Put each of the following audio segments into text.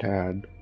tad.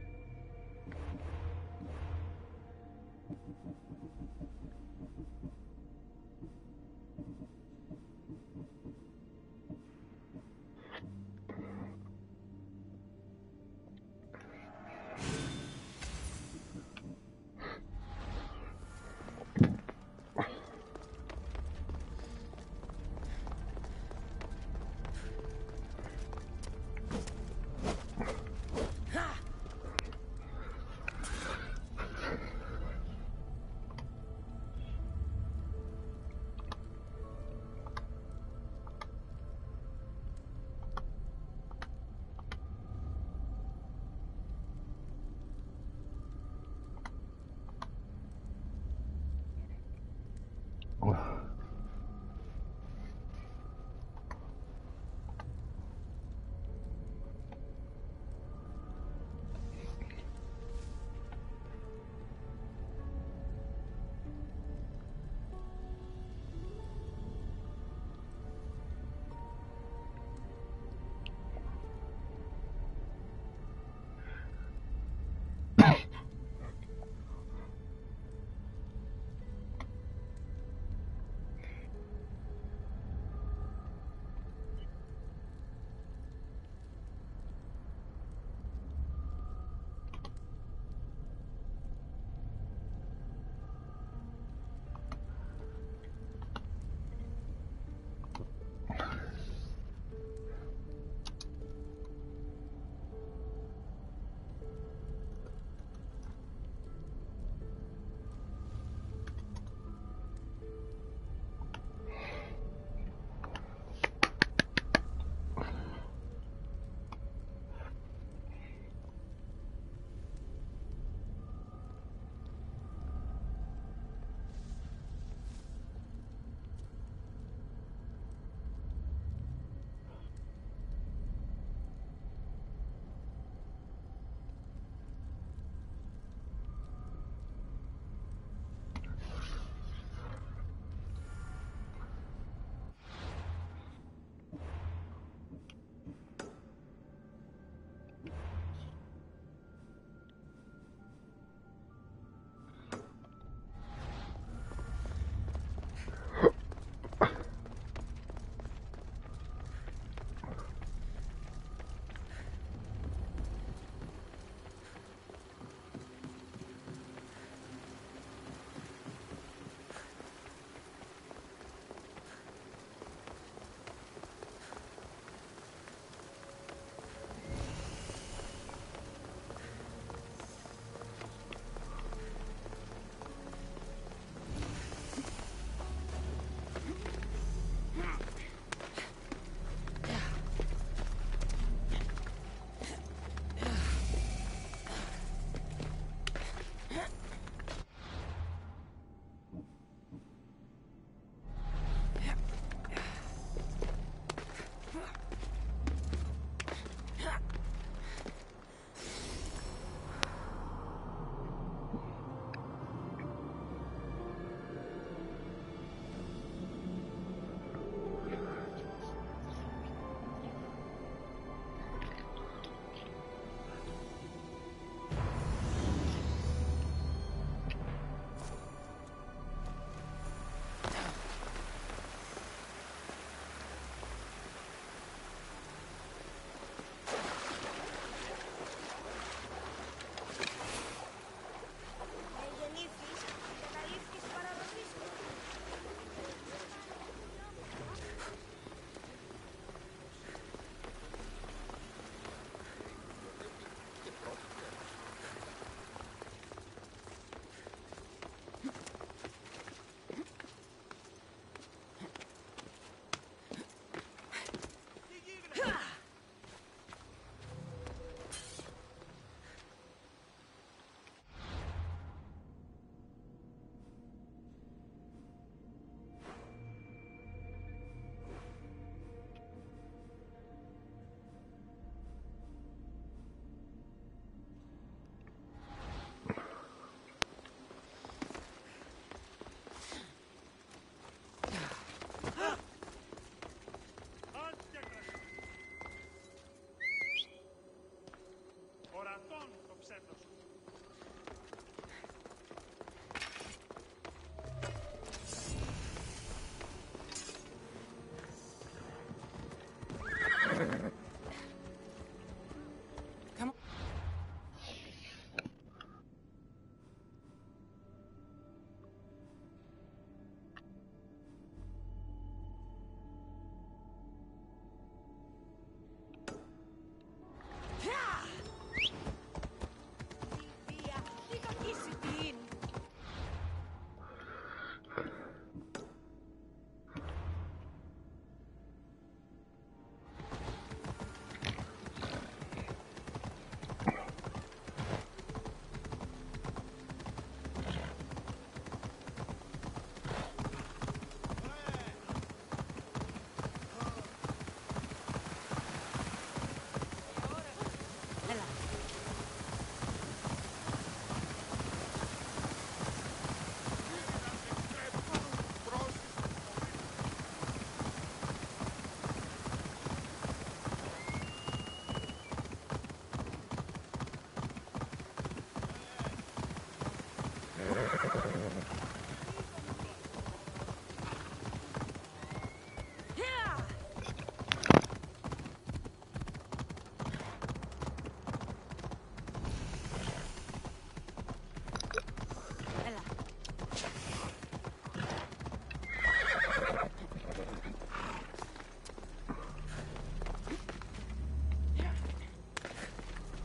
Ορατών το ψεύδος σου.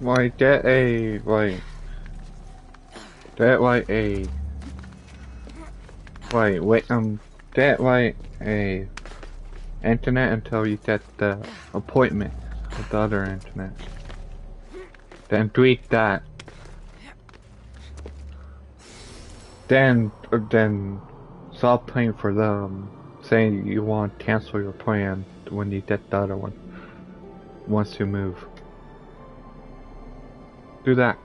Like get a get a internet until you get the appointment with the other internet. Then tweak that. Then stop paying for them, saying you want to cancel your plan when you get the other one. Once you move. Do that.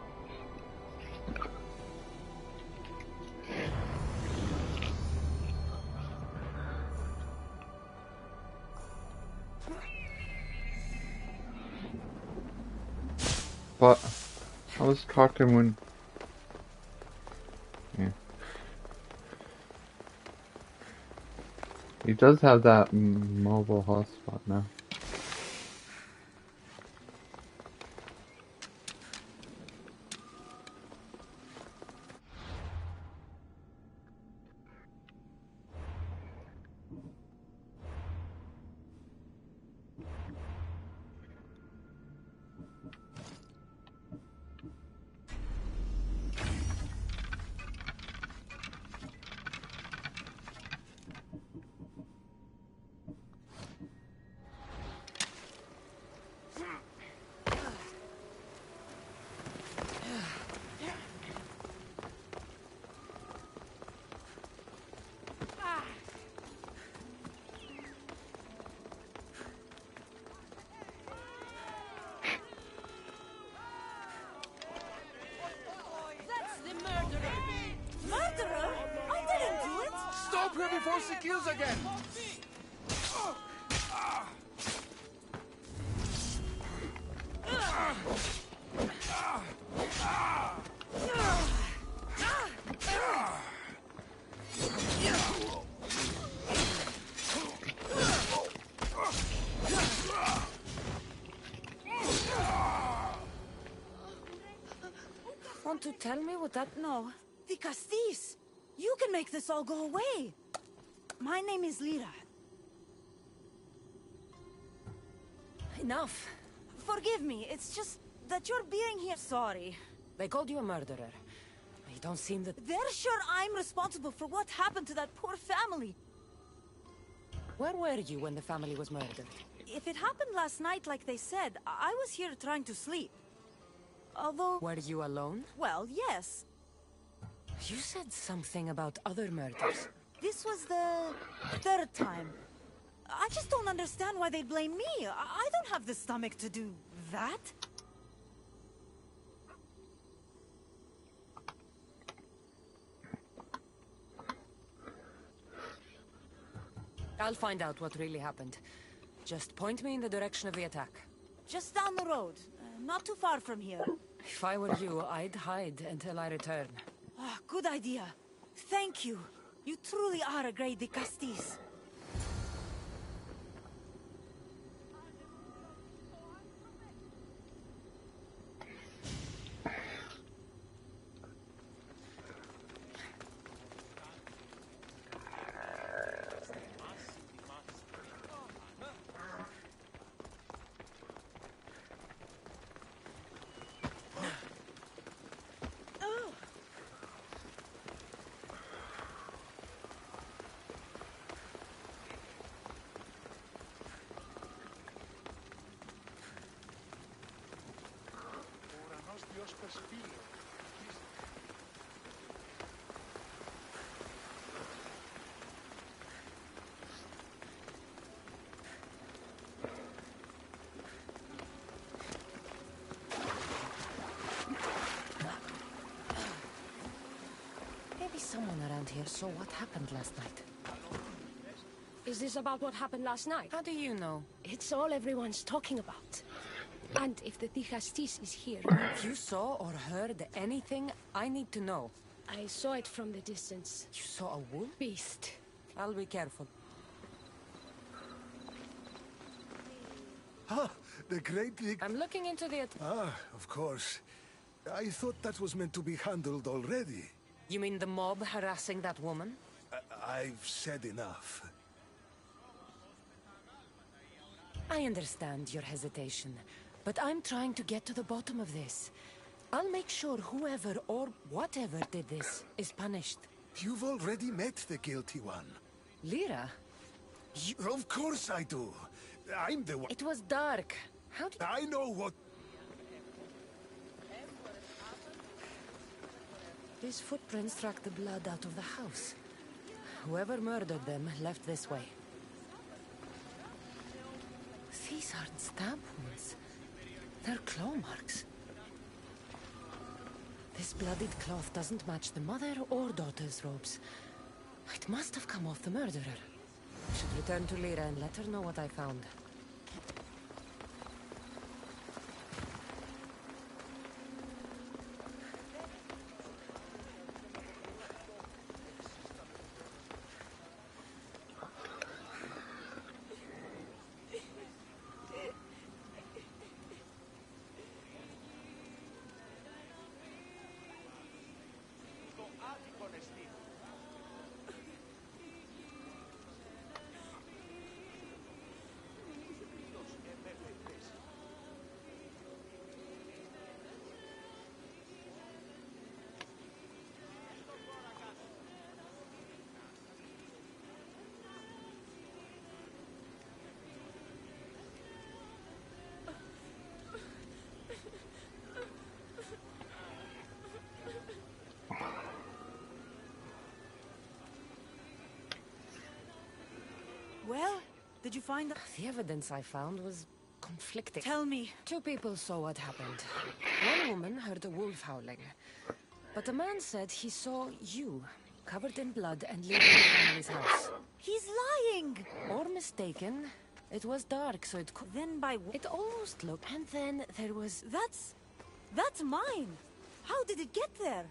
But I was talking when. Yeah. He does have that mobile hotspot now. Want to tell me what that? No. The Castis! You can make this all go away! My name is Lyra. Enough. Forgive me, it's just that you're being here. Sorry. They called you a murderer. You don't seem that... They're sure I'm responsible for what happened to that poor family. Where were you when the family was murdered? If it happened last night like they said, I was here trying to sleep. Although... Were you alone? Well, yes. You said something about other murders. This was the third time. I just don't understand why they blame me. I don't have the stomach to do that. I'll find out what really happened. Just point me in the direction of the attack. Just down the road. Not too far from here. If I were you, I'd hide until I return. Ah, good idea. Thank you. You truly are a great Dicastis. Maybe someone around here saw what happened last night. Is this about what happened last night? How do you know? It's all everyone's talking about. And if the Dicastis is here, If you saw or heard anything, I need to know. I saw it from the distance. You saw a wolf? Beast. I'll be careful. Ah, the great big... I'm looking into the... Ah, of course. I thought that was meant to be handled already. You mean the mob harassing that woman? I've said enough. I understand your hesitation, but I'm trying to get to the bottom of this. I'll make sure whoever or whatever did this is punished. You've already met the guilty one. Lyra? Of course I do. I'm the one... It was dark. How did... I know what... These footprints track the blood out of the house. Whoever murdered them left this way. These aren't stab wounds. They're claw marks. This bloodied cloth doesn't match the mother or daughter's robes. It must have come off the murderer. I should return to Lyra and let her know what I found. Well, did you find... The evidence I found was conflicting. Tell me. Two people saw what happened. One woman heard a wolf howling. But a man said he saw you, covered in blood and leaving the family's house. He's lying! Or mistaken. It was dark, so it could... Then by... It almost looked... And then there was... That's mine! How did it get there?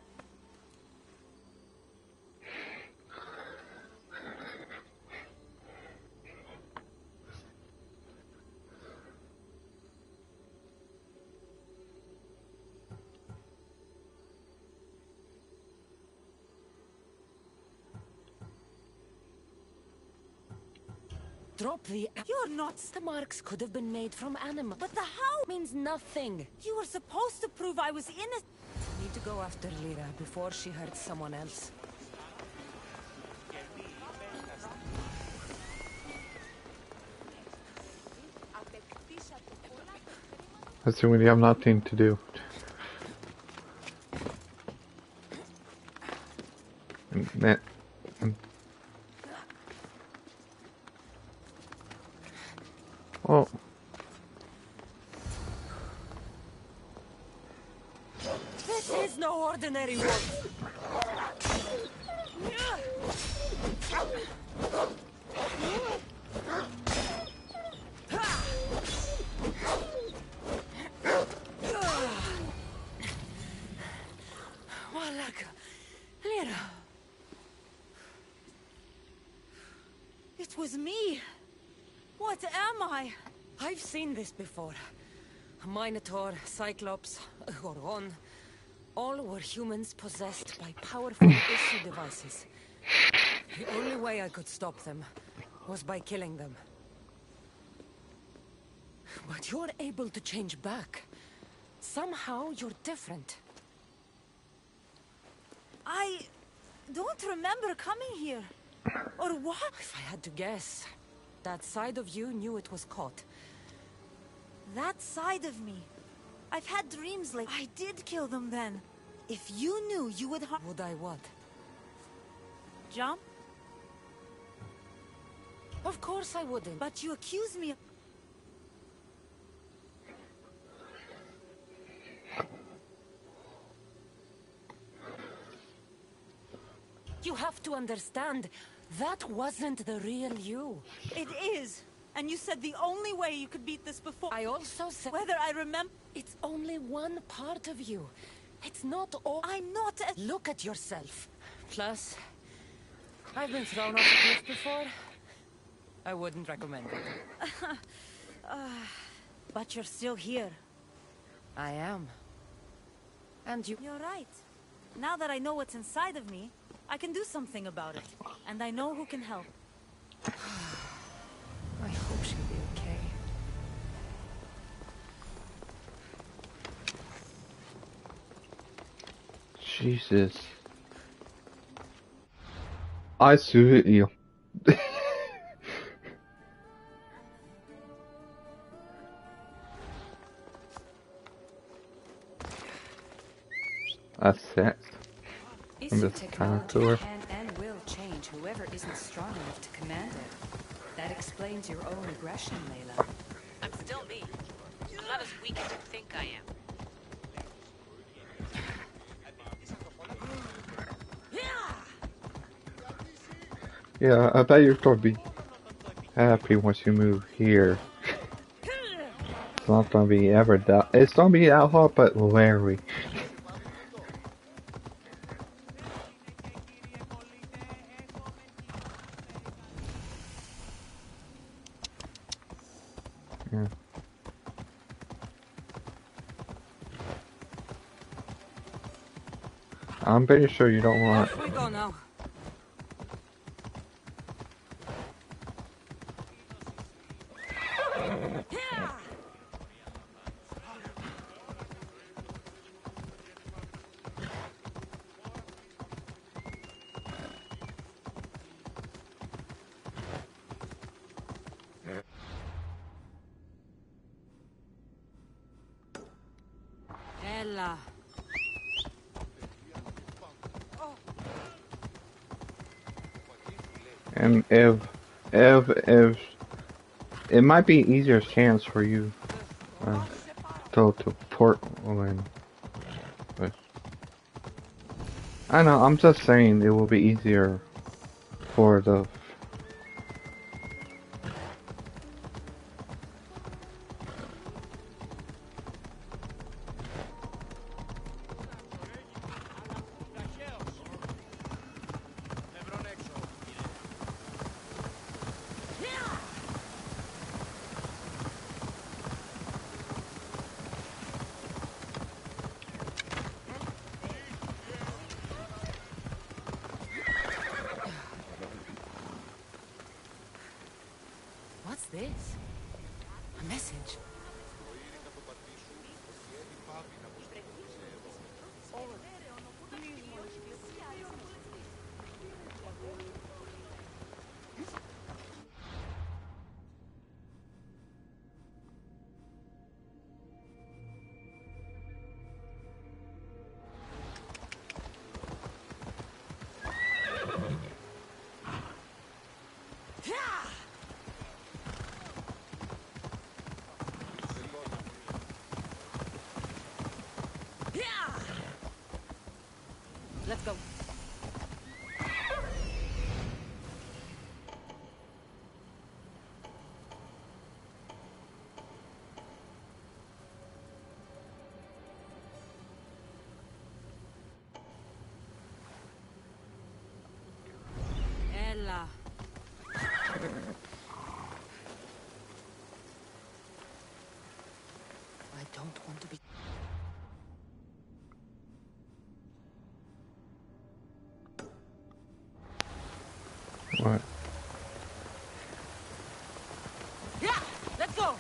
Drop the... You're not... The marks could have been made from animal. But the how? Means nothing. You were supposed to prove I was innocent. Need to go after Lyra before she hurts someone else. Assuming you have nothing to do. Oh. This is no ordinary wolf. here? It was me. What am I? I've seen this before. A Minotaur, Cyclops, Goron. All were humans possessed by powerful issue devices. The only way I could stop them was by killing them. But you're able to change back. Somehow you're different. I don't remember coming here. Or what? If I had to guess, that side of you knew it was caught. That side of me. I've had dreams like I did kill them then. If you knew, you would harm. Would I what? Jump? Of course I wouldn't. But you accuse me of... You have to understand, that wasn't the real you. It is. And you said the only way you could beat this before... I also said... Whether I remember... It's only one part of you. It's not all... I'm not a... Look at yourself. Plus, I've been thrown off a cliff before. I wouldn't recommend it. But you're still here. I am. And you... You're right. Now that I know what's inside of me, I can do something about it. And I know who can help. I hope she'll be okay. Jesus. I suit you. That's it. I'm just trying to her. Can and will change whoever isn't strong enough to command it. That explains your own aggression, Layla. I'm still me. I'm not as weak as you think I am. Yeah, I bet you're gonna be happy once you move here. It's not gonna be ever that. It's gonna be that hot, but very. Yeah. I'm pretty sure you don't want. Off we go now. Ella. And if it might be easier chance for you to Portland. But I know, I'm just saying it will be easier for the What's this? A message. Let's go. What? Yeah, let's go.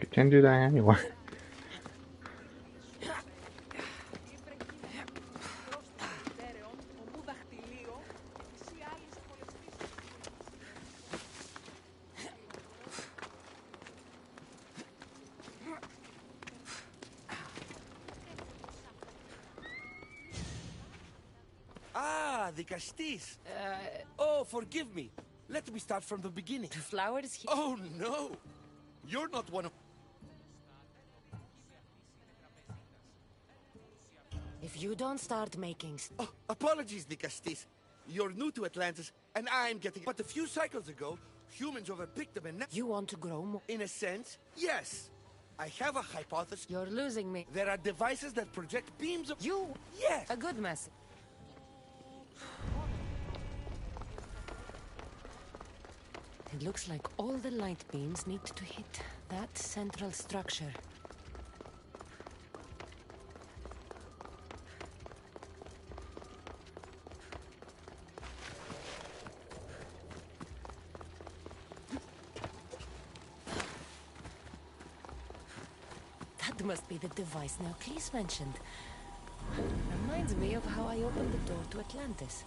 You can't do that anyway. Ah, the Castis. Oh, forgive me. Let me start from the beginning. The flowers here. Oh, no. You're not one of... If you don't start making... Oh, apologies, the Castis. You're new to Atlantis, and I'm getting... But a few cycles ago, humans overpicked them and... You want to grow more? In a sense, yes. I have a hypothesis. You're losing me. There are devices that project beams of... You? Yes. A good message. It looks like all the light beams need to hit that central structure. That must be the device Neocles mentioned. Reminds me of how I opened the door to Atlantis.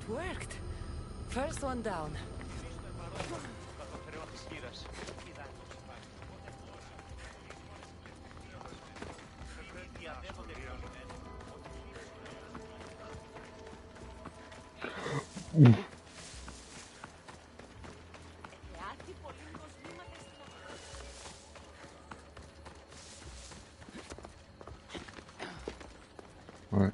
Worked. First one down. What?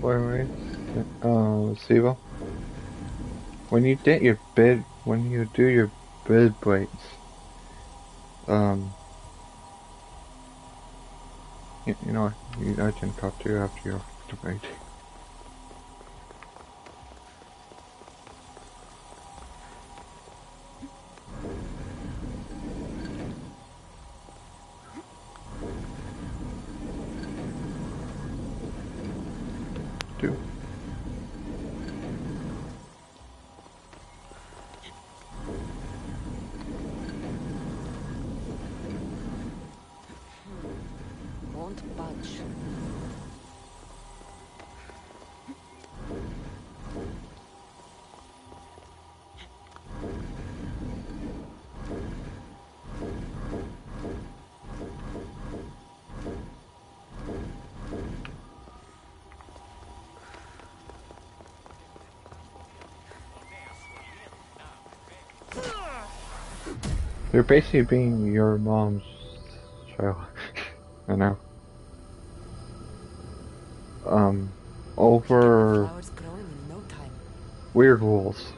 By the way, Siva, when you do your bid breaks, you know, I can talk to you after your debate. Won't budge. You're basically being your mom's child. I know. Over Flowers growing in no time. weird rules.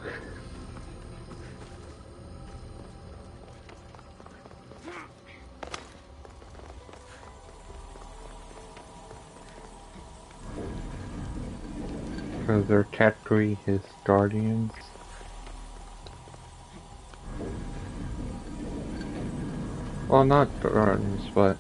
Because they're technically his guardians. Well, not guardians, but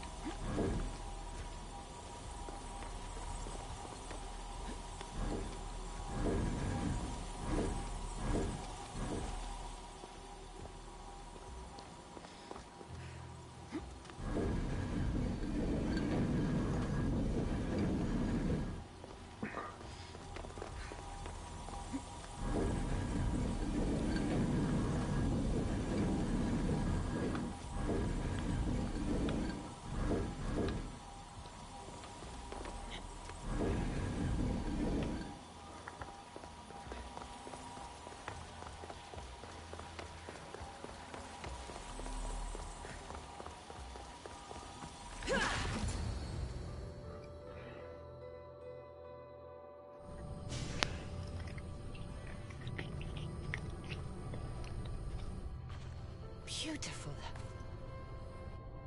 Beautiful.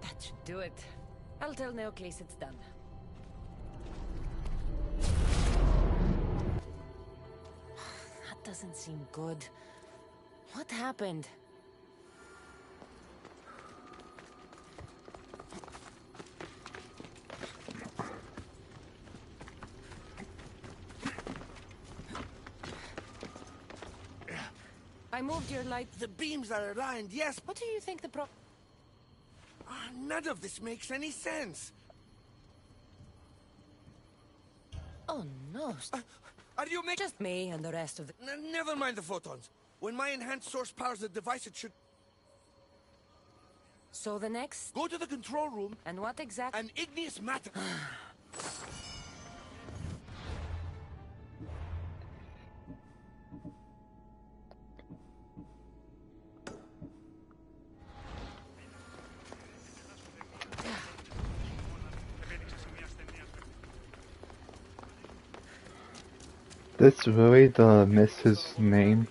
That should do it. I'll tell Neocles it's done. That doesn't seem good. What happened? I moved your light. The beams are aligned, yes. What do you think the None of this makes any sense. Oh no. Are you making... Just me and the rest of the... Never mind the photons. When my enhanced source powers the device, it should... So the next... Go to the control room. And what exactly? An igneous matter. this really the mist's name?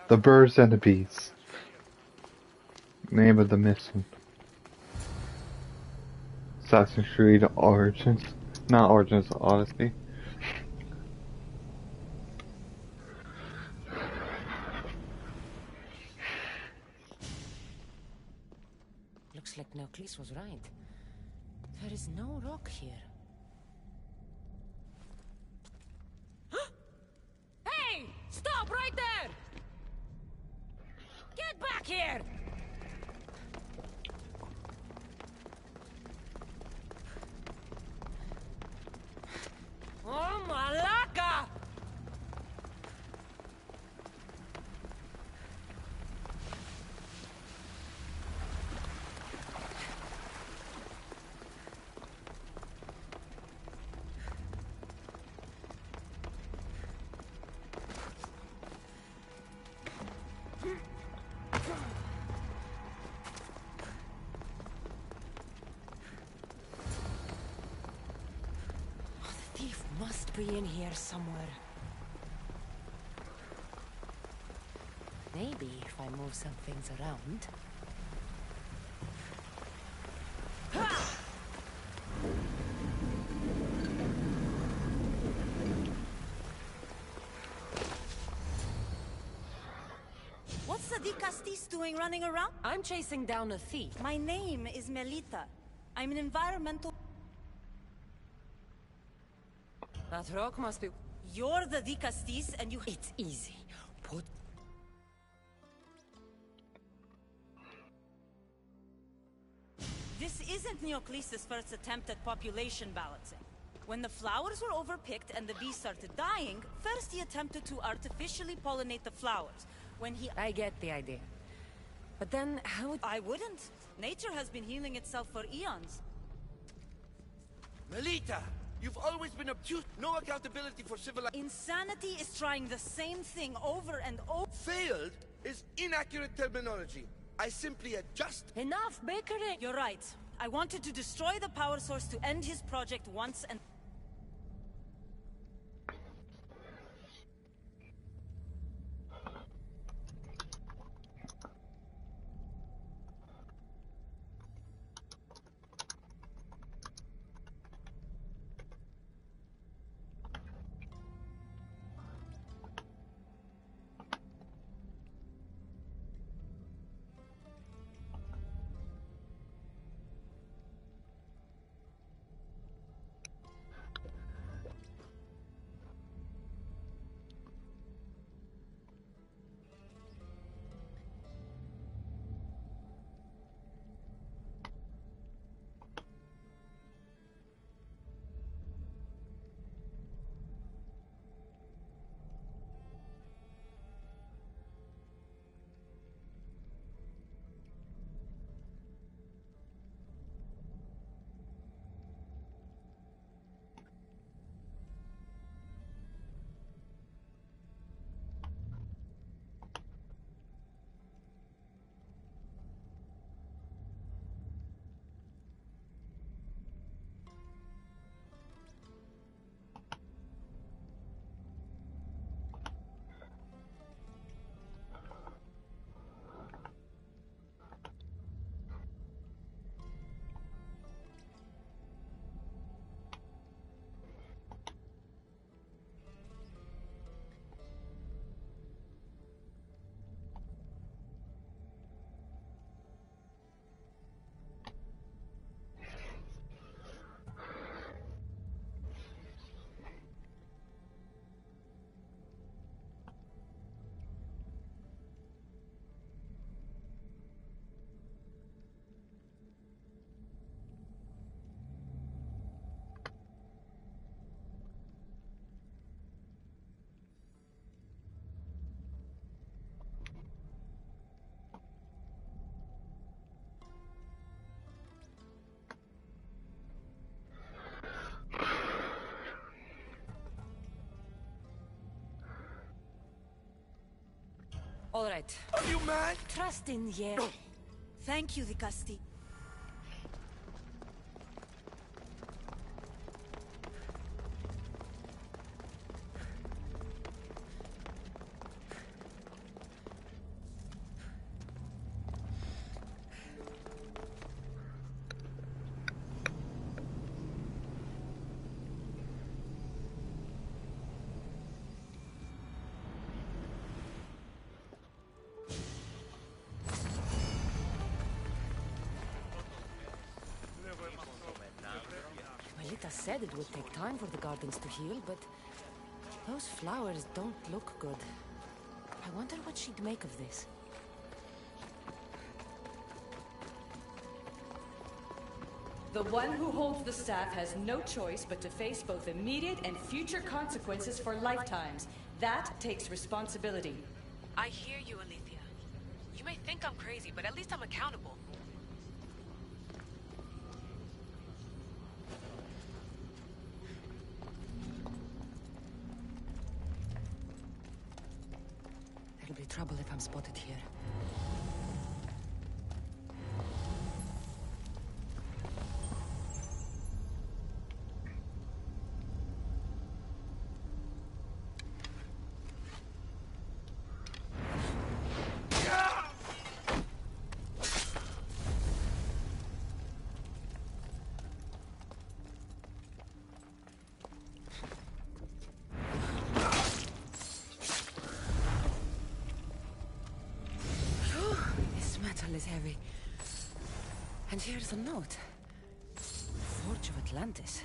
The Birds and the Bees. Name of the mission. Assassin's Creed Origins. Not Origins, Odyssey. Looks like Neocles was right. There is no rock here. Hey! Stop right there! Get back here! Oh, Malaka! The thief must be in here somewhere. Maybe if I move some things around. What's the Castis doing running around? I'm chasing down a thief. My name is Melita. I'm an environmental... That rock must be... You're the Castis and you... It's easy. Put... This isn't Neocles' first attempt at population balancing. When the flowers were overpicked and the bees started dying, first he attempted to artificially pollinate the flowers. When he... I get the idea. But then, how would... I wouldn't. Nature has been healing itself for eons. Melita, you've always been obtuse. No accountability for civilization. Insanity is trying the same thing over and over. Failed? is inaccurate terminology. I simply adjust. Enough bickering! You're right. I wanted to destroy the power source to end his project once and... All right. Are you mad? Trust in Yer. Thank you, Dicasti. Melita said it would take time for the gardens to heal, but those flowers don't look good. I wonder what she'd make of this. The one who holds the staff has no choice but to face both immediate and future consequences for lifetimes. That takes responsibility. I hear you, Alethea. You may think I'm crazy, but at least I'm accountable. There'll be trouble if I'm spotted here. Is heavy. And here's a note. Forge of Atlantis.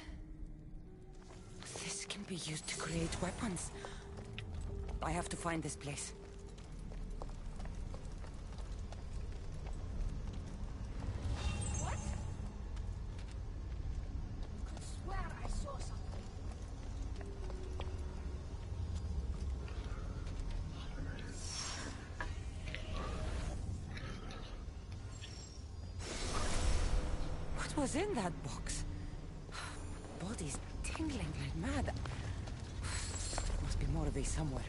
This can be used to create weapons. I have to find this place. What? I could swear I saw something. What was in that box? Body's tingling like mad. There must be more of these somewhere.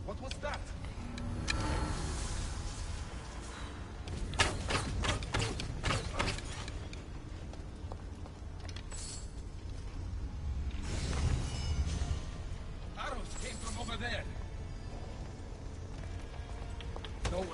What was that? Arrows came from over there. No.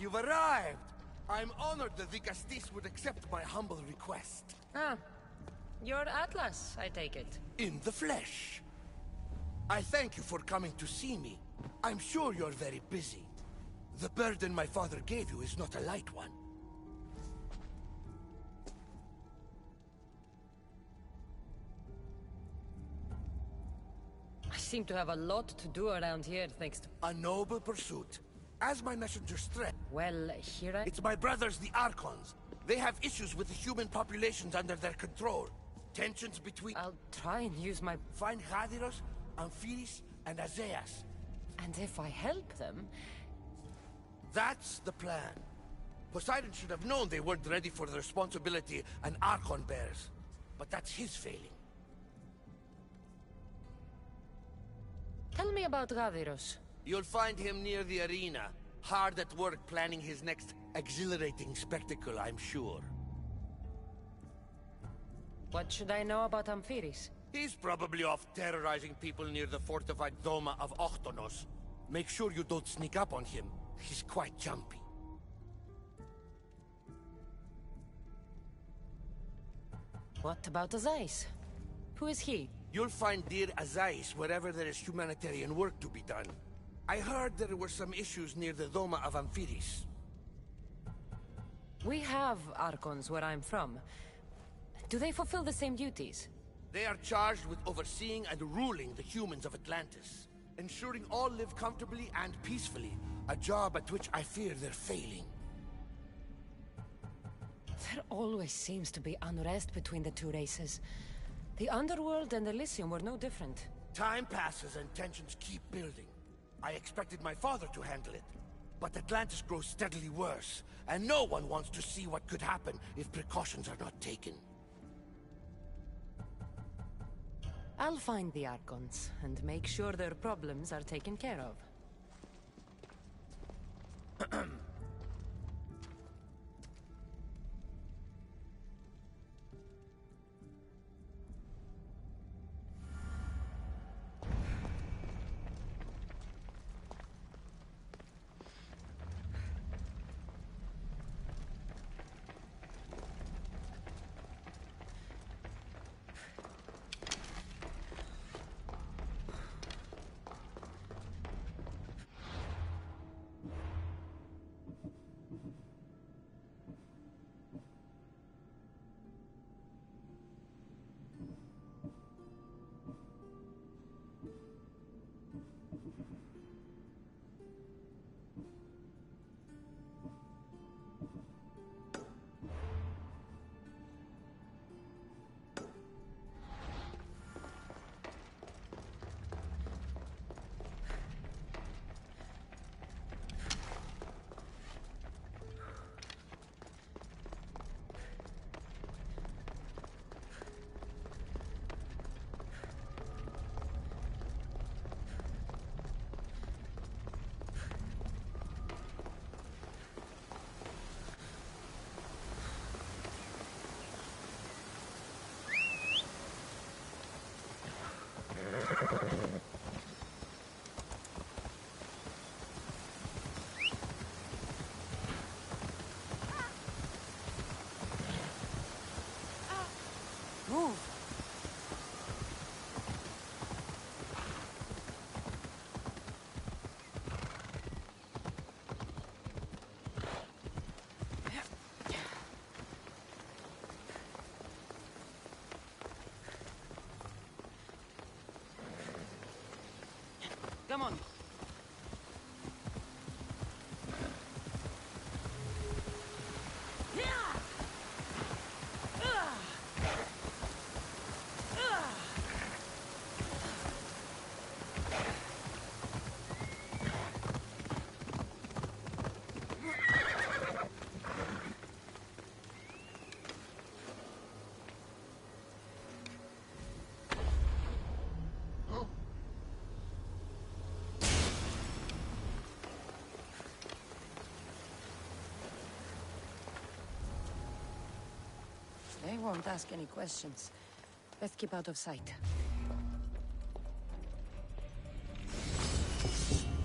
You've arrived! I'm honored that the Castis would accept my humble request. Ah, you're Atlas, I take it. In the flesh. I thank you for coming to see me. I'm sure you're very busy. The burden my father gave you is not a light one. I seem to have a lot to do around here, thanks to... A noble pursuit. As my messenger stressed... Well, here I... It's my brothers, the Archons. They have issues with the human populations under their control. Tensions between... I'll try and use my... Find Gadiros, Amphiris, and Azeas. And if I help them... That's the plan. Poseidon should have known they weren't ready for the responsibility an Archon bears. But that's his failing. Tell me about Gadiros. You'll find him near the arena, hard at work planning his next exhilarating spectacle, I'm sure. What should I know about Amphiris? He's probably off terrorizing people near the fortified Doma of Ochtonos. Make sure you don't sneak up on him. He's quite jumpy. What about Azais? Who is he? You'll find dear Azais wherever there is humanitarian work to be done. I heard there were some issues near the Doma of Amphiris. We have Archons where I'm from. Do they fulfill the same duties? They are charged with overseeing and ruling the humans of Atlantis, ensuring all live comfortably and peacefully, a job at which I fear they're failing. There always seems to be unrest between the two races. The Underworld and Elysium were no different. Time passes and tensions keep building. I expected my father to handle it, but Atlantis grows steadily worse, and no one wants to see what could happen if precautions are not taken. I'll find the Archons and make sure their problems are taken care of. Move! Come on. They won't ask any questions. Let's keep out of sight.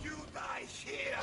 You die here!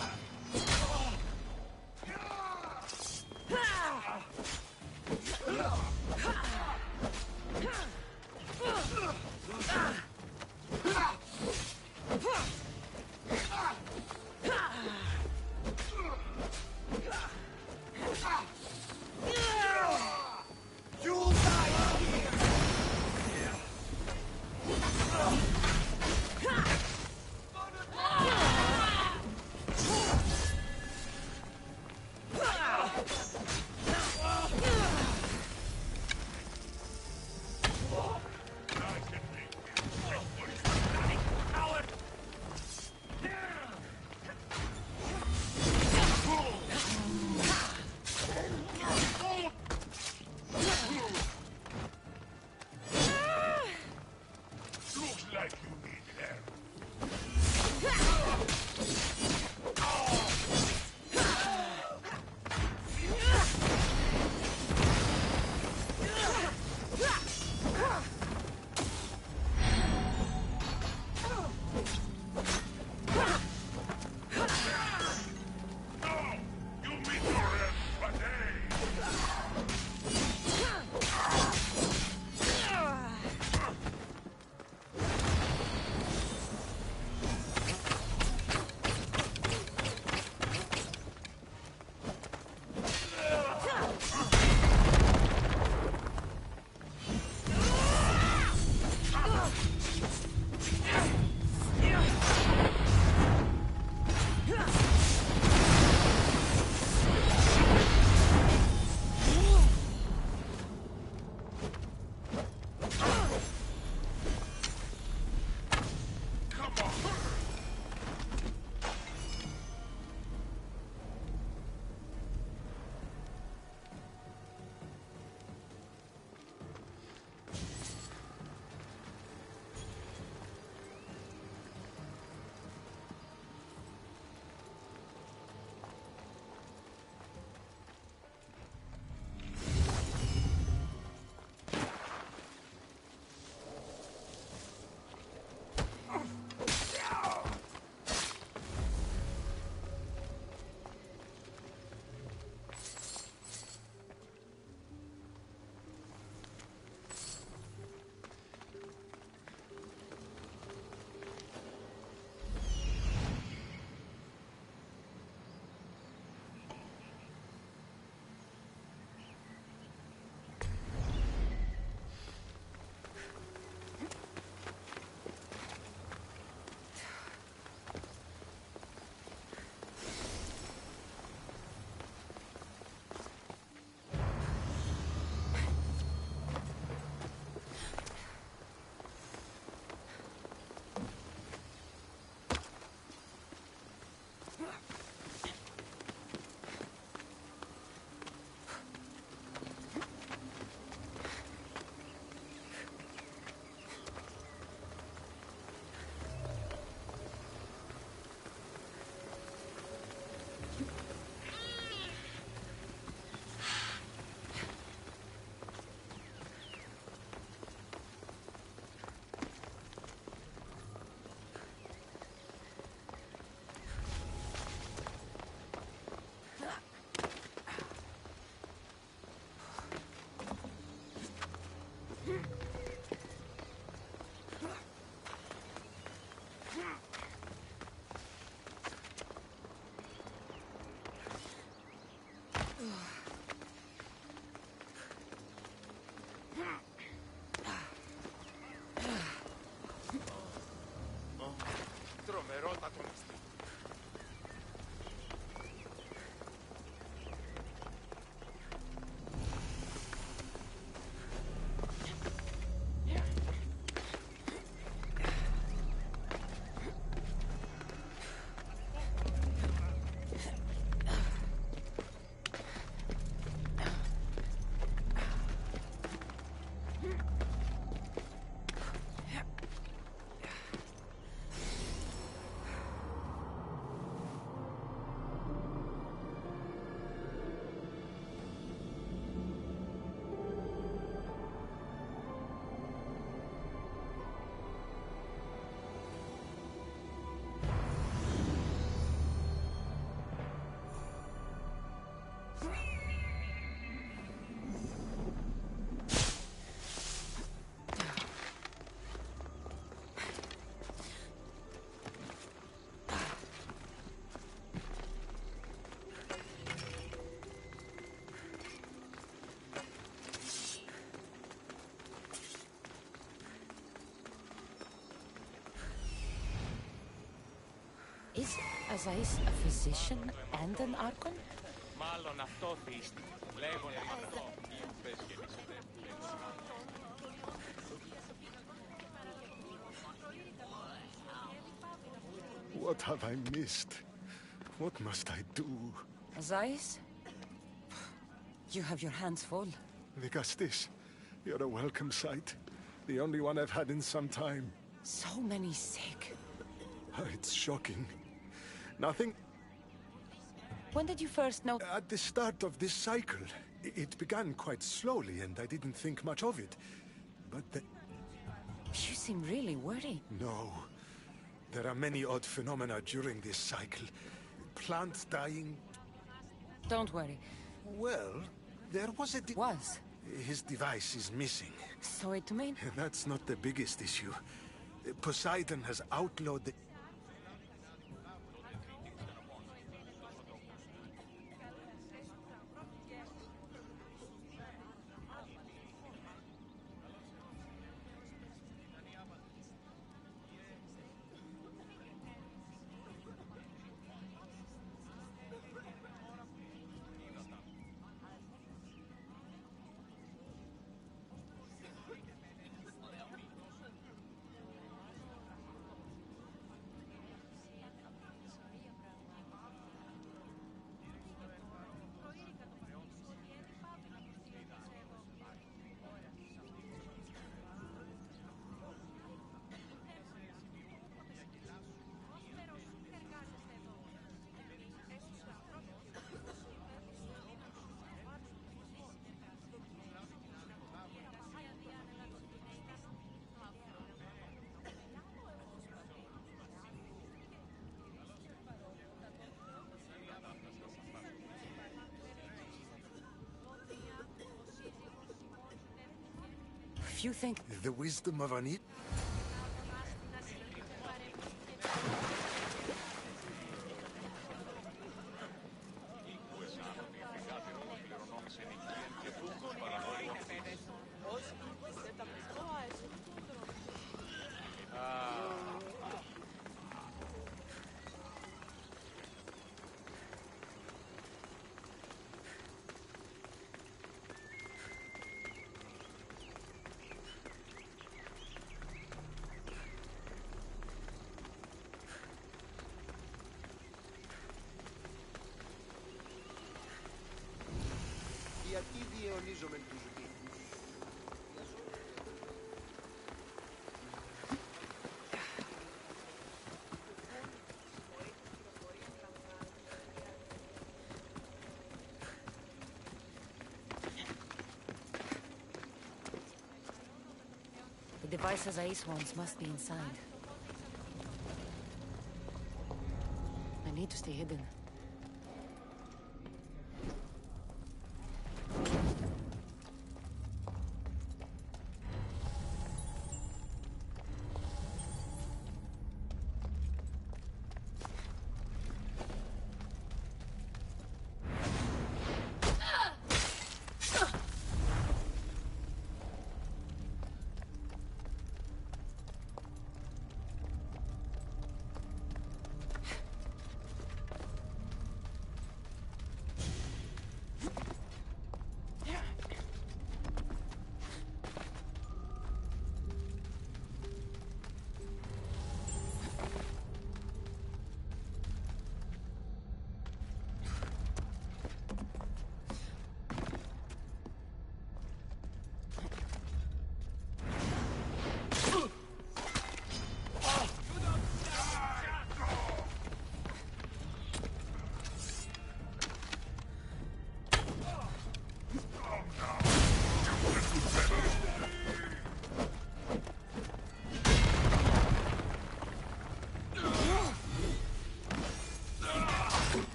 Is Azais a physician and an Archon? Μάλλον αυτό θύστη. Λέγον αυτό. What have I missed? What must I do? Azais? You have your hands full. The Castis. You're a welcome sight. The only one I've had in some time. So many sick. It's shocking. Nothing. When did you first know? At the start of this cycle. It began quite slowly, and I didn't think much of it. But You seem really worried. No. There are many odd phenomena during this cycle. Plants dying. Don't worry. Well, there was a... Was? His device is missing. So it mean? That's not the biggest issue. Poseidon has outlawed the... If you think... The wisdom of Anit? Γιατί διαιωνίζομαι του ζουτή. The device Azais wants must be inside. I need to stay hidden.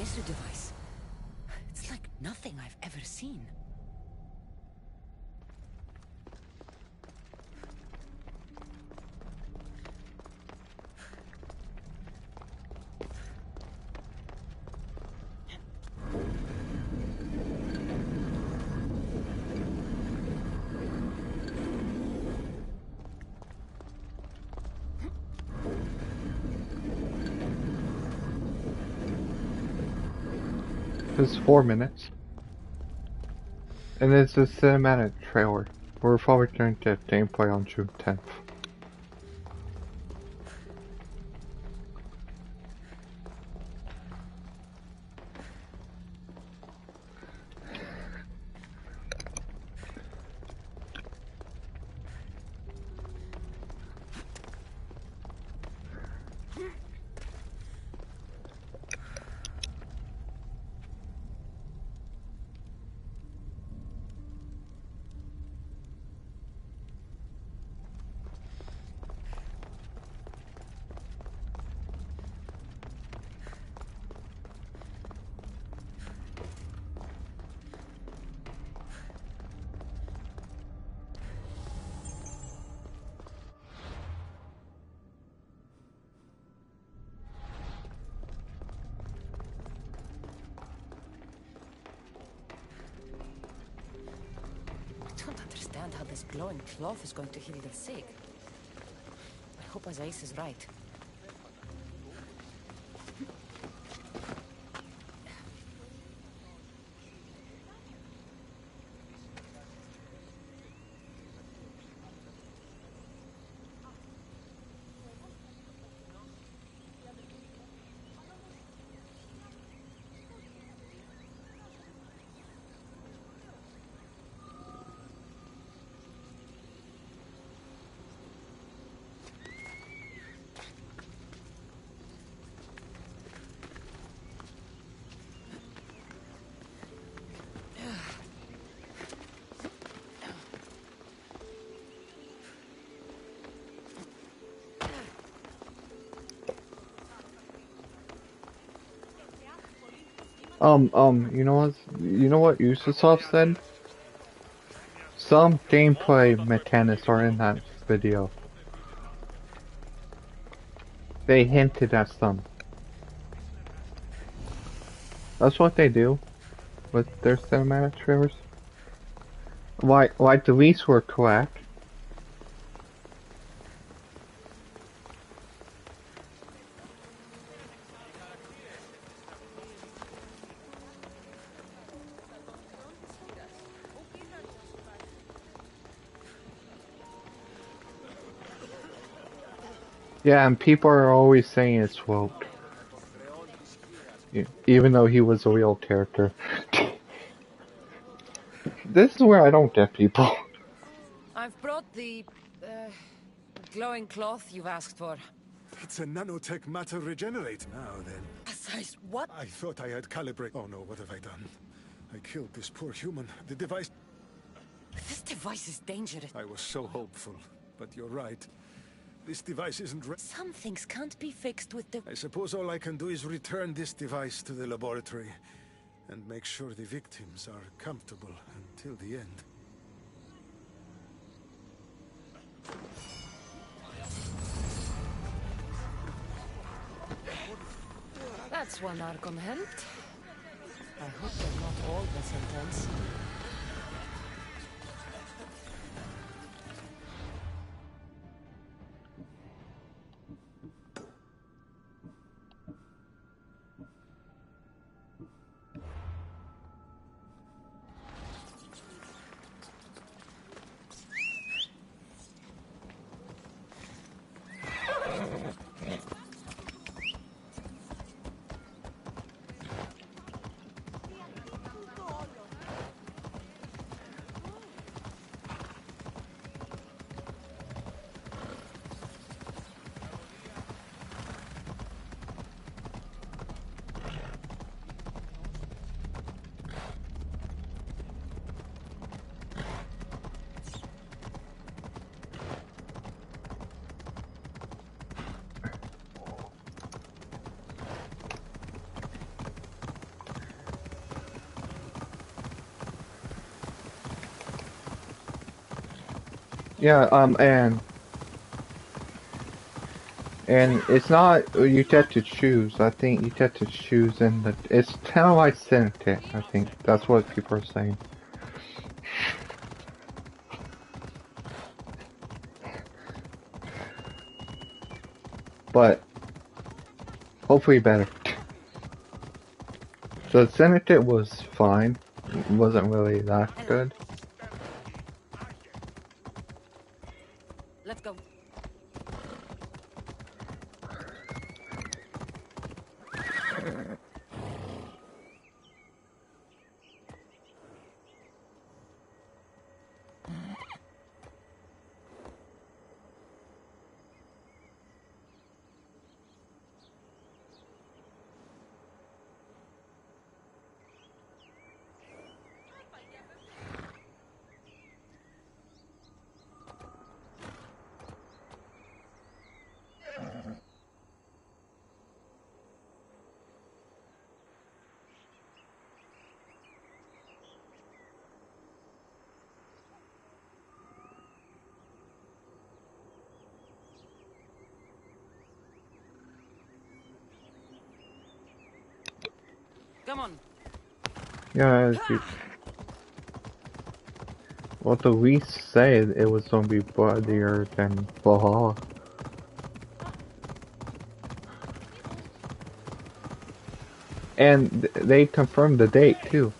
issue device. It's like nothing I've ever seen. It's 4 minutes. And it's a cinematic trailer. We're probably going to get gameplay on June 10th. I don't understand how this glowing cloth is going to heal the sick. I hope Azais is right. You know what Ubisoft said? Some gameplay mechanics are in that video. They hinted at some. That's what they do with their cinematic trailers. Like the leads were correct. Yeah, and people are always saying it's woke. Even though he was a real character. This is where I don't get people. I've brought the glowing cloth you've asked for. It's a nanotech matter regenerate now, then. Azais, what? I thought I had calibrated. Oh no, what have I done? I killed this poor human. The device... This device is dangerous. I was so hopeful, but you're right. This device isn't Some things can't be fixed with the... I suppose all I can do is return this device to the laboratory and make sure the victims are comfortable until the end. That's one Archon helped. I hope they're not all this intense. Yeah, and it's not you get to choose. I think you get to choose in the. It's kind of like Senate. I think that's what people are saying. But hopefully better. The Senate was fine. It wasn't really that good. Let's go. Come on. Yeah, what the least said it was gonna be bloodier than Valhalla. And they confirmed the date too.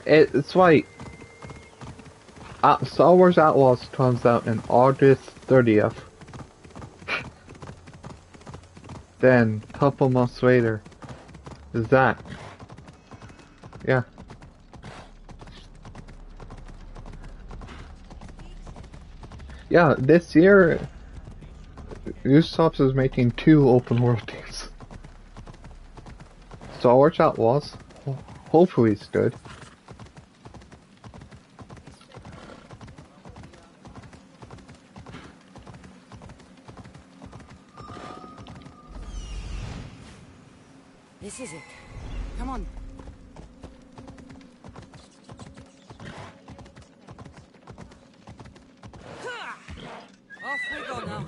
It's like Star Wars Outlaws comes out in August 30th. Then, a couple months later, is that. Yeah. Yeah, this year, Ubisoft is making 2 open world games. Star Wars Outlaws. Hopefully it's good. This is it. Come on. Off we go now.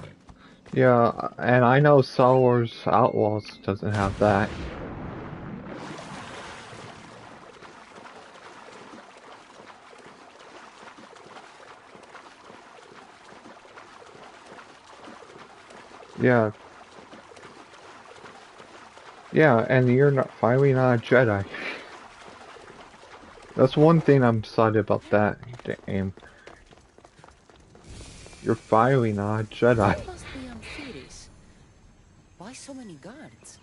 Yeah, and I know Star Wars Outlaws doesn't have that. Yeah. Yeah, and you're not finally not a Jedi. That's one thing I'm excited about that game. You're finally not a Jedi. What must be Amphiris? Why so many guards?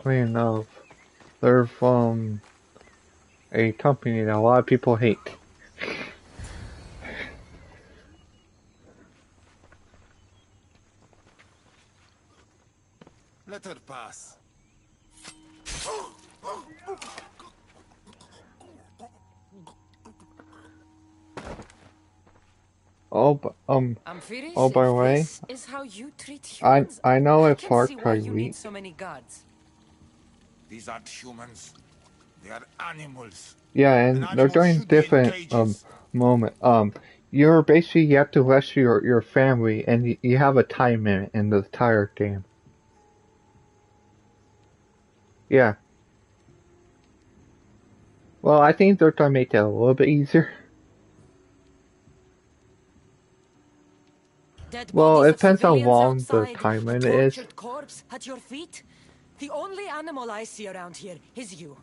Funny enough, they're from a company that a lot of people hate. Let her pass. Oh, Amphiris, oh, by the way, this is how you treat humans? I know it's can Far see why Cry you need weak. so many guards. These aren't humans. They are animals. Yeah, and they're doing different moment. You're basically you have to rescue your family, and you have a time limit in the entire game. Yeah. Well, I think they're trying to make that a little bit easier. Dead Well, bodies it of depends how civilians long the outside, time a limit is. tortured corpse at your feet. The only animal I see around here is you.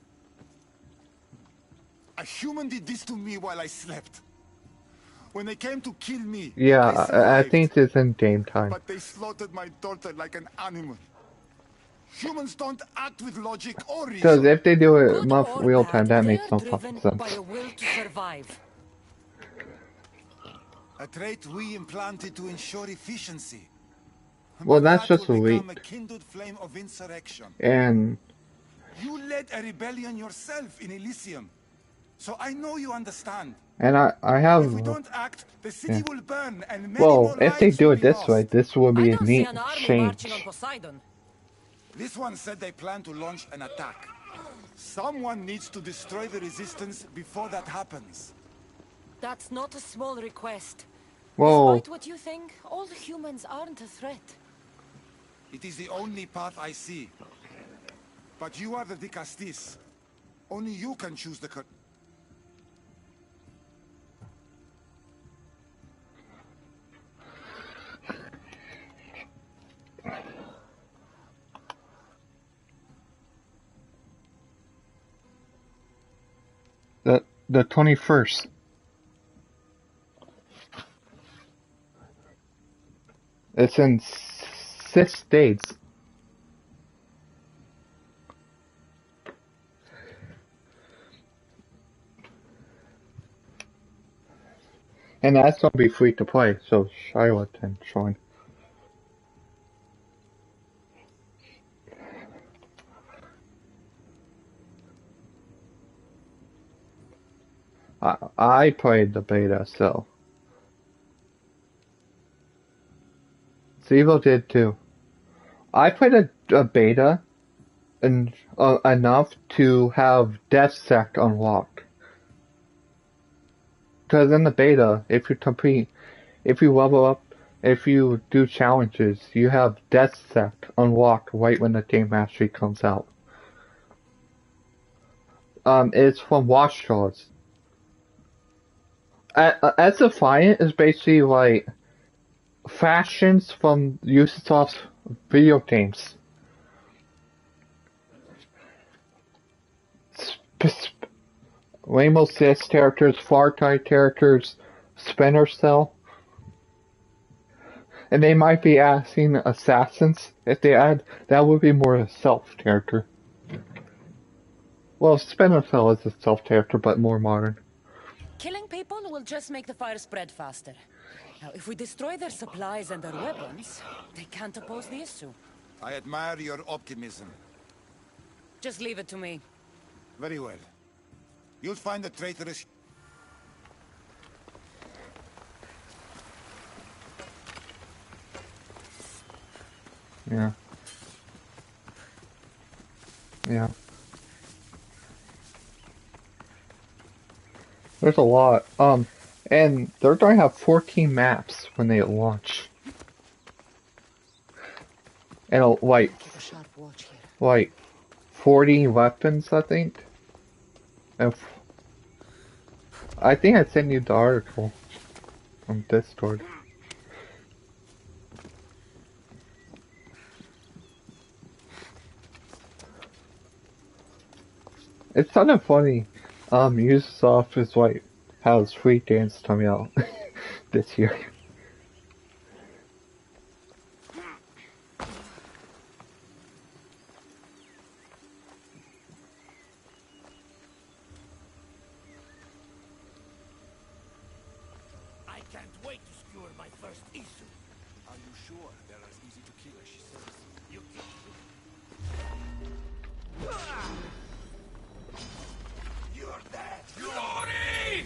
A human did this to me while I slept. When they came to kill me, Yeah, I I survived. think it's in game time. But they slaughtered my daughter like an animal. Humans don't act with logic or Because reason. if they do it Good month or real time, bad, that they makes are no driven fucking by sense. a will to survive. A trait we implanted to ensure efficiency. Well, But that's that just will a become week. a kindled flame of insurrection. And You led a rebellion yourself in Elysium. So I know you understand. I If we have don't act, the city yeah. will burn and many Well, more if they lives do will it be this way, lost. this will I be a don't see neat an army change. marching on Poseidon. This one said they plan to launch an attack. Someone needs to destroy the resistance before that happens. That's not a small request. Well, Despite what you think, all humans aren't a threat. It is the only path I see. But you are the Dicastis. Only you can choose the the 21st. It's in 6 days. And that's gonna be free to play, so Charlotte can join. I played the beta, so Zevo did too. I played a beta and enough to have Death Sect unlocked. Because in the beta, if you level up, if you do challenges, you have Death Sect unlocked right when the game actually comes out. It's from Watchdogs. As Defiant is basically like factions from Ubisoft's video games. Rainbow Six characters, Far Cry characters, Splinter Cell. And they might be asking assassins. If they add, that would be more a stealth character. Well, Splinter Cell is a stealth character, but more modern. Killing people will just make the fire spread faster. Now, if we destroy their supplies and their weapons, they can't oppose the issue. I admire your optimism. Just leave it to me. Very well. You'll find the traitorous... Yeah. Yeah. There's a lot. And they're going to have 14 maps when they launch. And like 40 weapons, I think. And I think I sent you the article on Discord. It's kind of funny. Ubisoft is like has free games coming out this year. I can't wait to skewer my first issue. Are you sure they're as easy to kill as she says? You You're dead! Glory!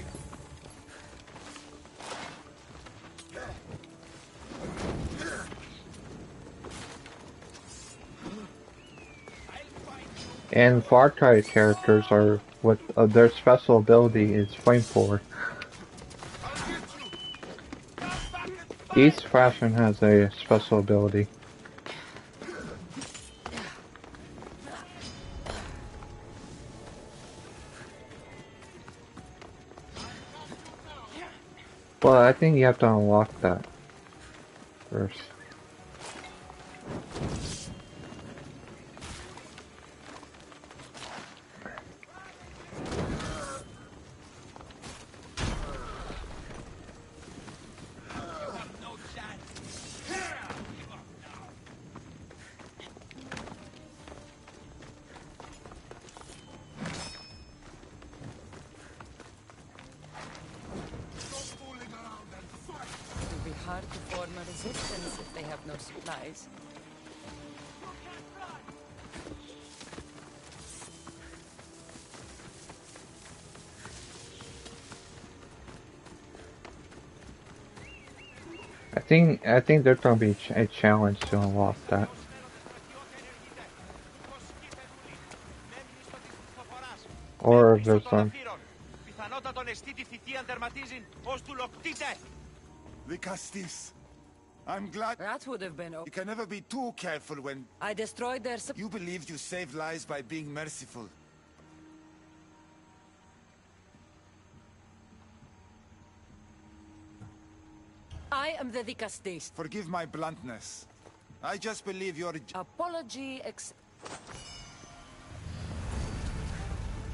And Far Cry characters are what their special ability is flamethrower. Each faction has a special ability. Well, I think you have to unlock that first. resistance if they have no supplies. I think there's gonna be a challenge to unlock that. Or if there's some. The Castis. I'm glad. That would have been. You can never be too careful when I destroyed their. you believed you saved lives by being merciful. I am the Vicastis. Forgive my bluntness. I just believe you're. Apology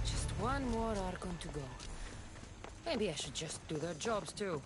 Just one more Archon to go. Maybe I should just do their jobs too.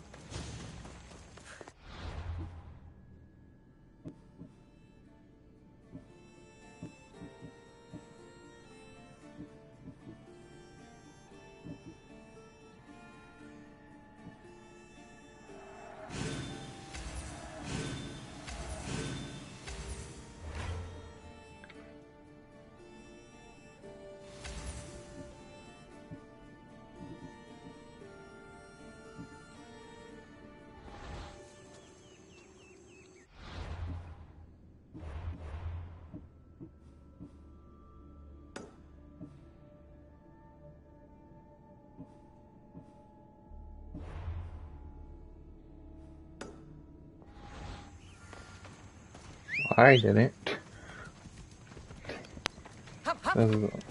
I didn't.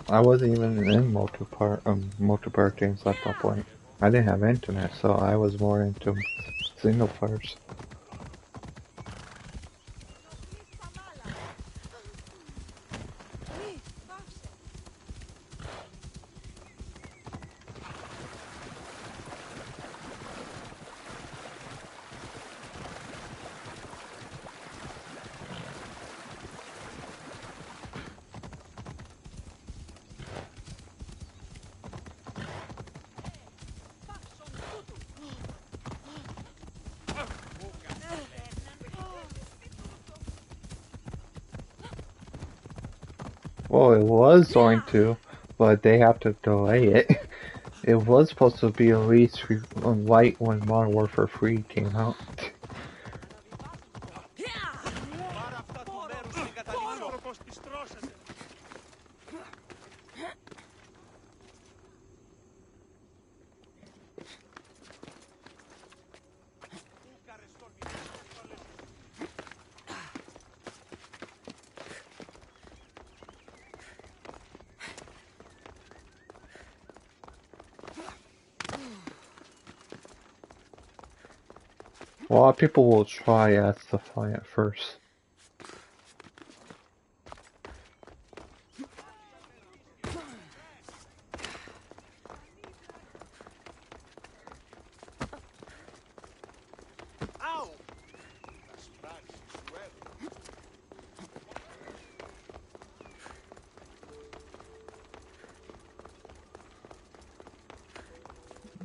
I wasn't even in multiplayer games at that point. I didn't have internet, so I was more into single players. Well, it was going to, but they have to delay it. It was supposed to be released light when Modern Warfare 3 came out. A lot of people will try as the fight at first.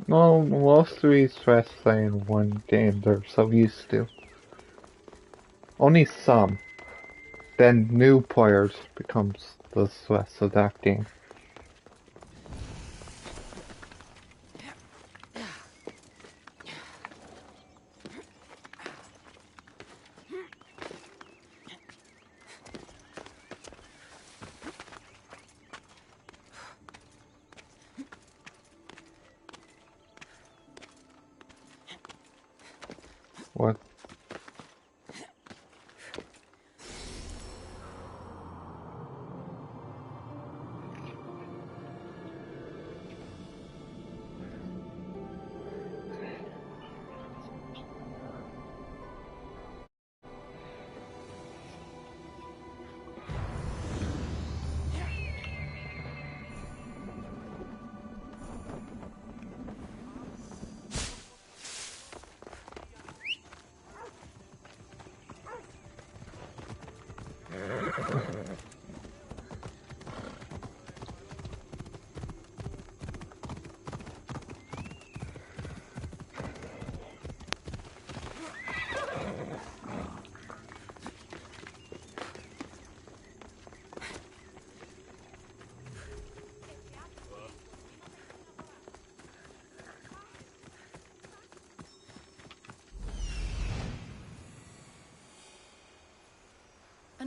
No, most of these stress playing one game they're so used to. Only some. Then new players becomes the stress of that game. What?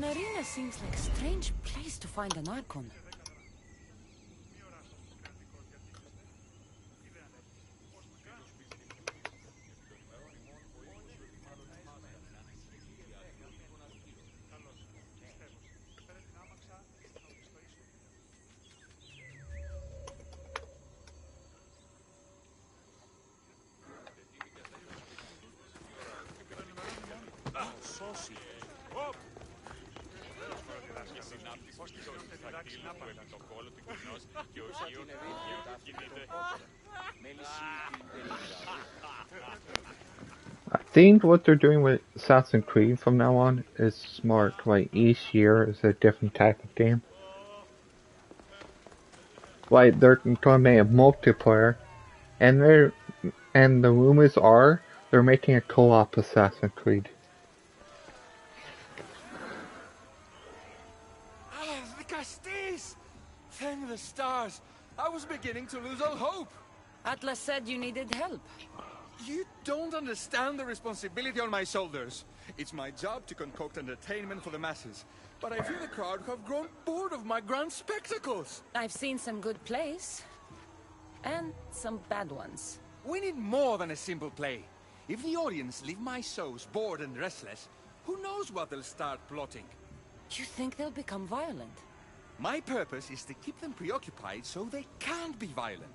An arena seems like a strange place to find an Archon. I think what they're doing with Assassin's Creed from now on is smart. Like each year is a different type of game. Like they're going to make a multiplayer, and the rumors are they're making a co-op Assassin's Creed. The Castis! Thank the stars! I was beginning to lose all hope! Atlas said you needed help. You don't understand the responsibility on my shoulders. It's my job to concoct entertainment for the masses. But I fear the crowd have grown bored of my grand spectacles. I've seen some good plays. And some bad ones. We need more than a simple play. If the audience leave my shows bored and restless, who knows what they'll start plotting? You think they'll become violent? My purpose is to keep them preoccupied so they can't be violent.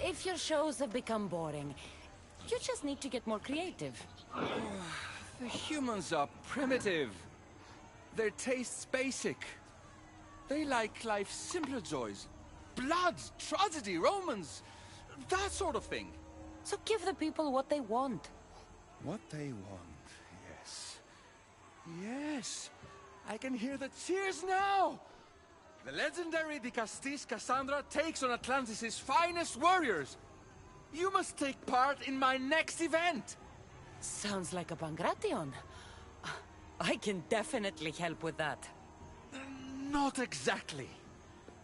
If your shows have become boring, you just need to get more creative. The humans are primitive. Their tastes basic. They like life's simpler joys. Blood, tragedy, romance, that sort of thing. So give the people what they want. What they want, yes. Yes, I can hear the cheers now! The legendary De Castis Cassandra takes on Atlantis' finest warriors! You must take part in my next event! Sounds like a Pangration. I can definitely help with that. Not exactly.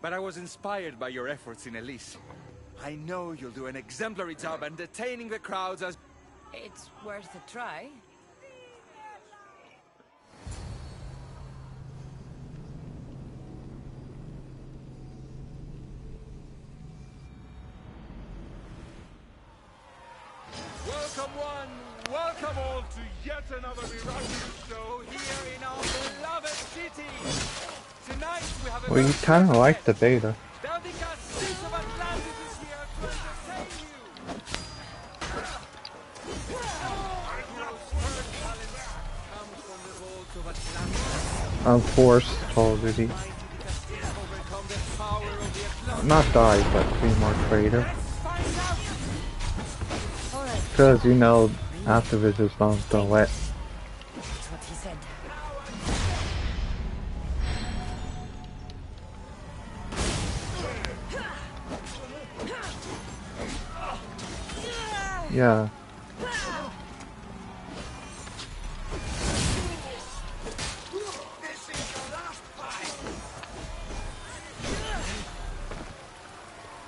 But I was inspired by your efforts in Elise. I know you'll do an exemplary job entertaining the crowds as... It's worth a try. Welcome one, welcome all to yet another miraculous show here in our beloved city. Tonight we have a... Well, you kind of like the beta. The Castis of Atlantis is here to entertain you. Comes from the vault of Atlantis. Unforced Odyssey. Not die, but be more creative. Because, you know, Activision's not gonna let. That's what he said. Yeah.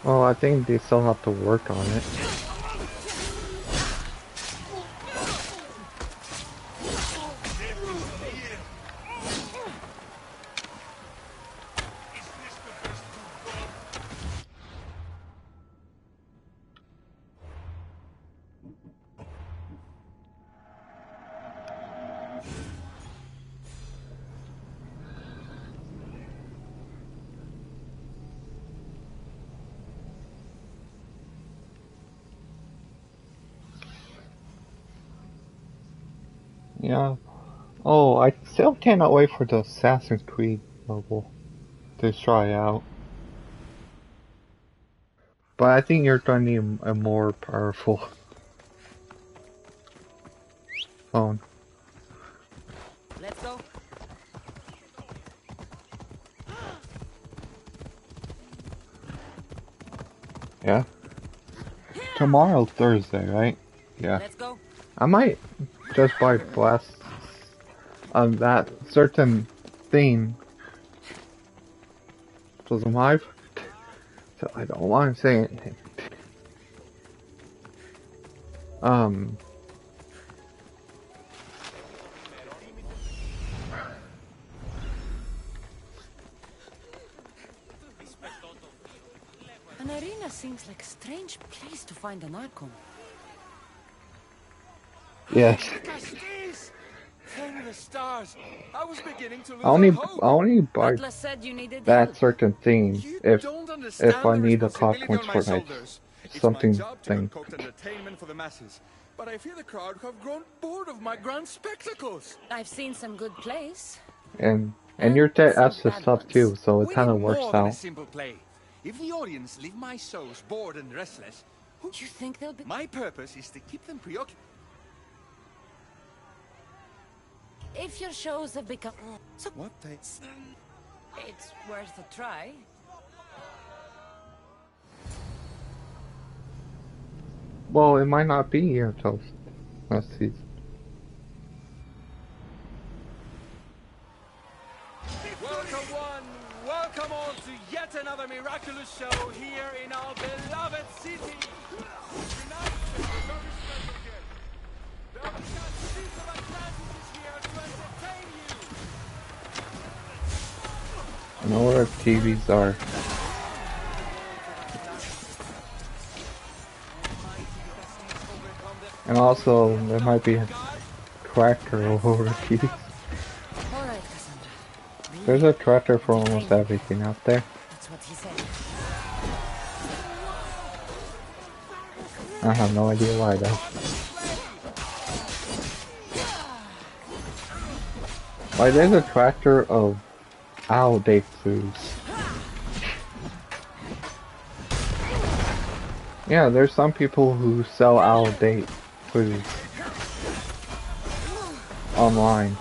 Well, I think they still have to work on it. Yeah. Oh, I still cannot wait for the Assassin's Creed level to try out. But I think you're gonna need a more powerful phone. Let's go. Yeah? tomorrow's Thursday, right? Yeah. Let's go. I might just buy blasts of that certain thing. So I don't want to say anything. An arena seems like a strange place to find an Archon. Yes. Thank the stars. I was beginning to lose I only buy Atlas said you needed that help. certain thing if I need the clock points for my something thing. Entertainment for the masses, but I fear the crowd have grown bored of my grand spectacles. I've seen some good plays. And your dad asks the stuff too, so it kind of works More than a out. simple play. If the audience leave my souls bored and restless, You think they'll be... my purpose is to keep them preoccupied. If your shows have become... So What? it's worth a try. Well, it might not be here until next season. Welcome one, welcome all to yet another miraculous show here in our beloved city. Tonight, the very special guest. The Archons of Atlantis is here to entertain you. I know where TVs are. And also, there might be a tractor over TVs. Alright, Cassandra. There's a tractor for almost everything out there. That's what he said. I have no idea why though. Why there's a tractor of out-of-date foods. Yeah, there's some people who sell out-of-date foods online.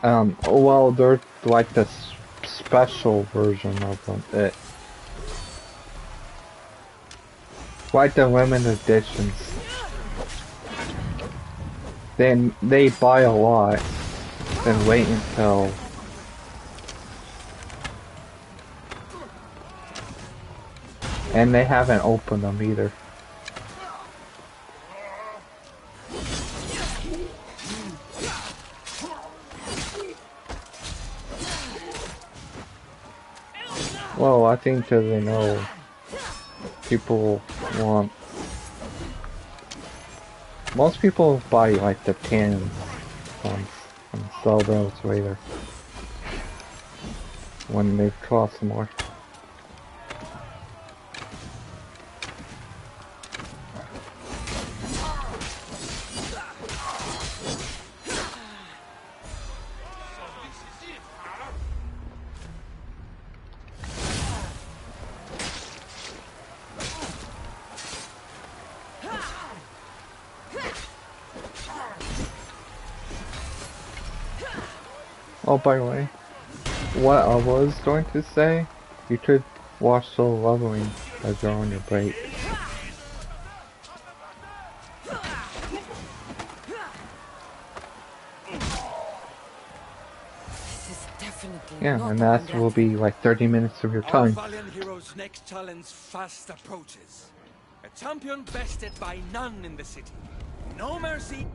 Well, they're like the special version of them. Like the limited editions. Then they buy a lot, then wait until and they haven't opened them either. Well, I think that they know people want. Most people buy like the canned ones and sell those later when they cost more. Oh, by the way, what I was going to say, you could watch Solo Leveling as you're on your break. This is definitely Yeah, not and the that will be like 30 minutes of your Our time. valiant hero's next challenge fast approaches. A champion bested by none in the city. No mercy.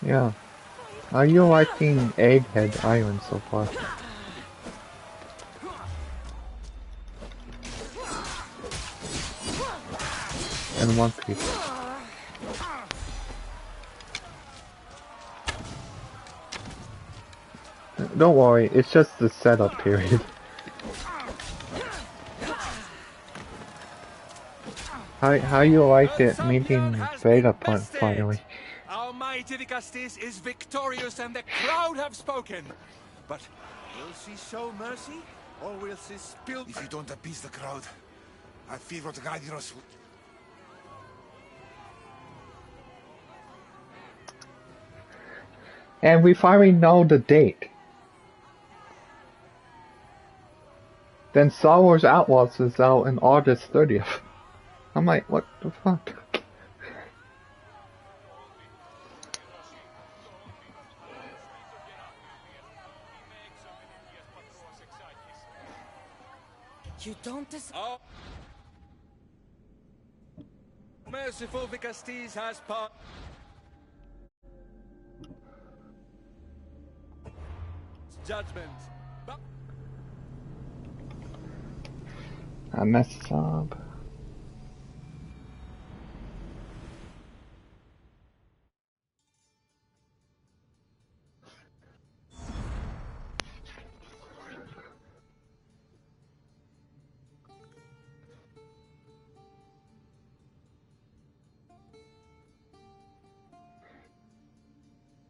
Yeah. How are you liking Egghead Island so far? And One Piece. Don't worry, it's just the setup period. How you like it meeting Vegapunk finally? Almighty the Castis is victorious and the crowd have spoken. But will she show mercy? Or will she spill? If you don't appease the crowd, I fear what Gyros will... And we finally know the date. Then Star Wars Outlaws is out on August 30th. I'm like, what the fuck? You don't Oh. Merciful Vicastis has part. Judgment. I messed up.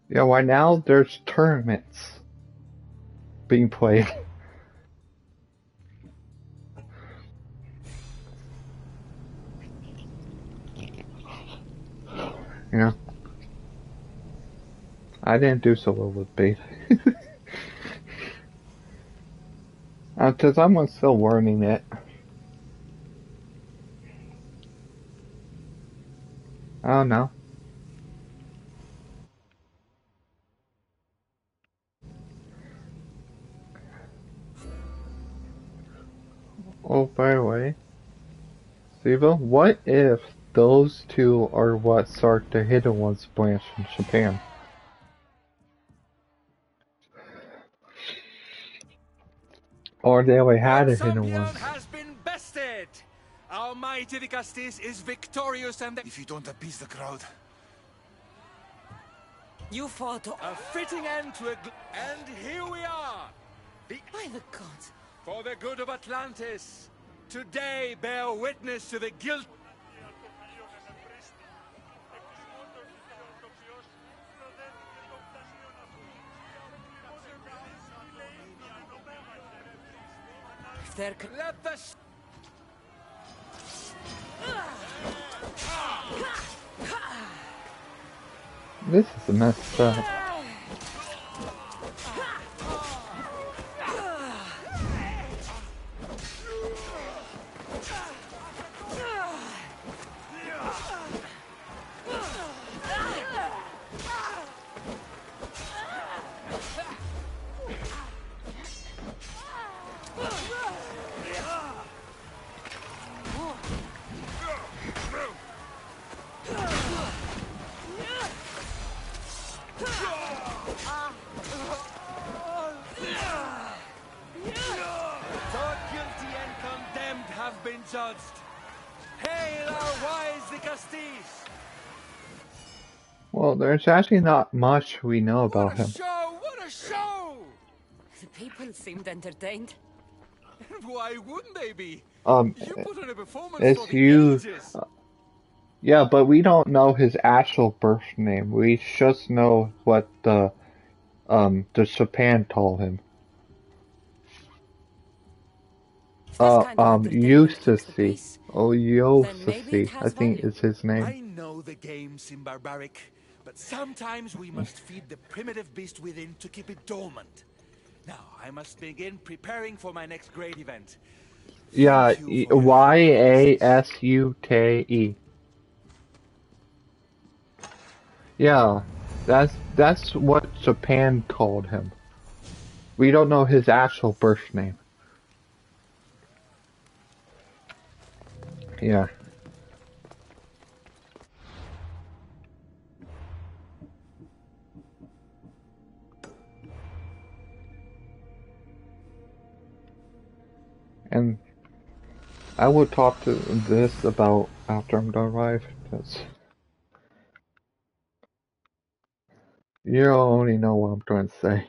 Yeah, right now there's tournaments being played. Yeah. I didn't do so well with bait. Because I'm still learning it. I don't know. Oh, by the way, Siva, what if those two are what start the Hidden Ones branch in Japan? Or they already had a Hidden Ones? Has been bested. Almighty the Castis is victorious and If you don't appease the crowd... You fought a fitting end to and here we are! By the gods! For the good of Atlantis, today bear witness to the guilt... Let the... This is messed up. Judged. Hail our wise the Castis! Well, there's actually not much we know about him. What a show! The people seemed entertained. Why wouldn't they be? You put on a performance it's for the you. ages. Yeah, but we don't know his actual birth name. We just know what the Japan told him. Odyssey. Oh, Odyssey, I think is his name. I know the game seems barbaric, but sometimes we must feed the primitive beast within to keep it dormant. Now, I must begin preparing for my next great event. Yeah, Yasute. Yeah, that's what Japan called him. We don't know his actual birth name. Yeah. I will talk to this about after I'm done live, because you only know what I'm trying to say.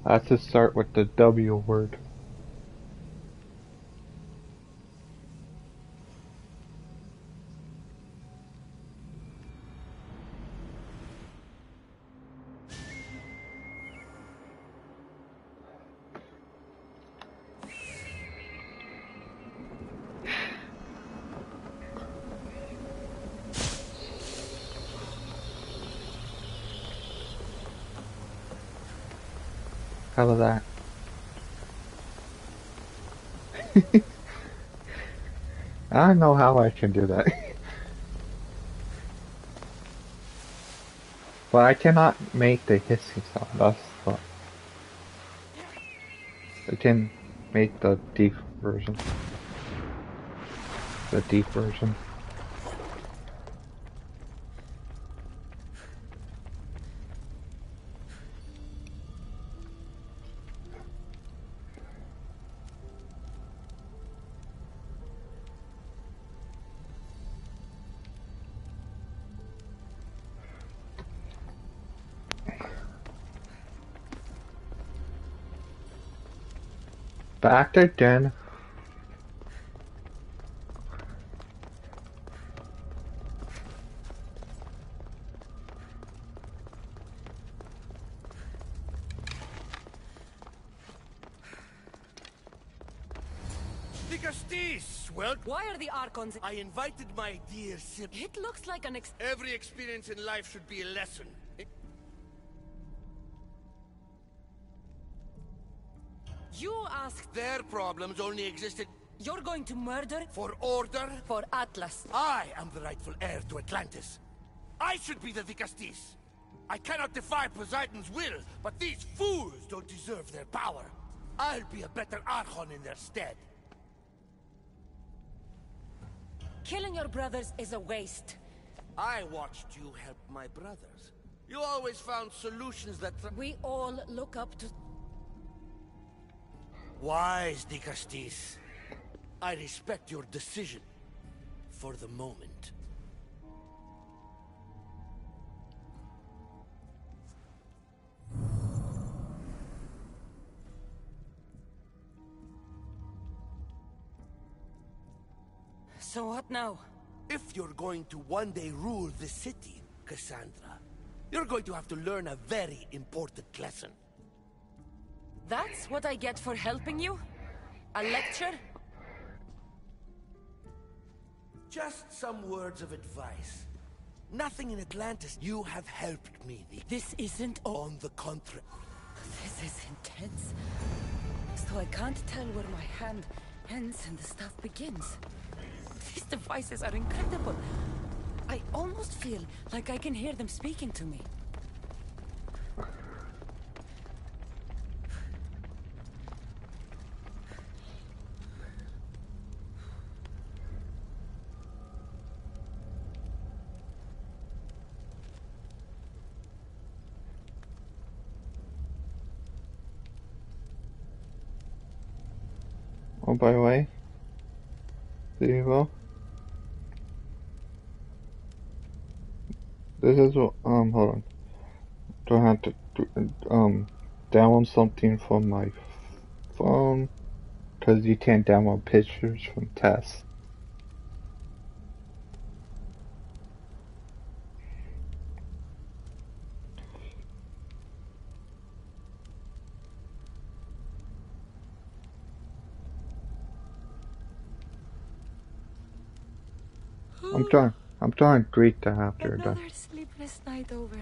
I have to start with the W word. How about that? I don't know how I can do that. But I cannot make the hissing sound, that's what. I can make the deep version. The deep version. Back again. Well, Why are the Archons? I invited my dear sibling. It looks like an Every experience in life should be a lesson. You asked. Their problems only existed You're going to murder? for order. For Atlas. I am the rightful heir to Atlantis. I should be the Vicastis. I cannot defy Poseidon's will, but these fools don't deserve their power. I'll be a better Archon in their stead. Killing your brothers is a waste. I watched you help my brothers. You always found solutions that... We all look up to... Wise, Dicastis. I respect your decision. For the moment. So what now? If you're going to one day rule the city, Cassandra, you're going to have to learn a very important lesson. That's what I get for helping you? A lecture? Just some words of advice. Nothing in Atlantis. You have helped me. This isn't all. On the contrary. This is intense. So I can't tell where my hand ends and the stuff begins. These devices are incredible. I almost feel like I can hear them speaking to me. Oh, by the way, there you go. This is what, hold on. Do I have to, download something from my phone? Because you can't download pictures from tests. I'm trying to greet that after that. Another sleepless night over.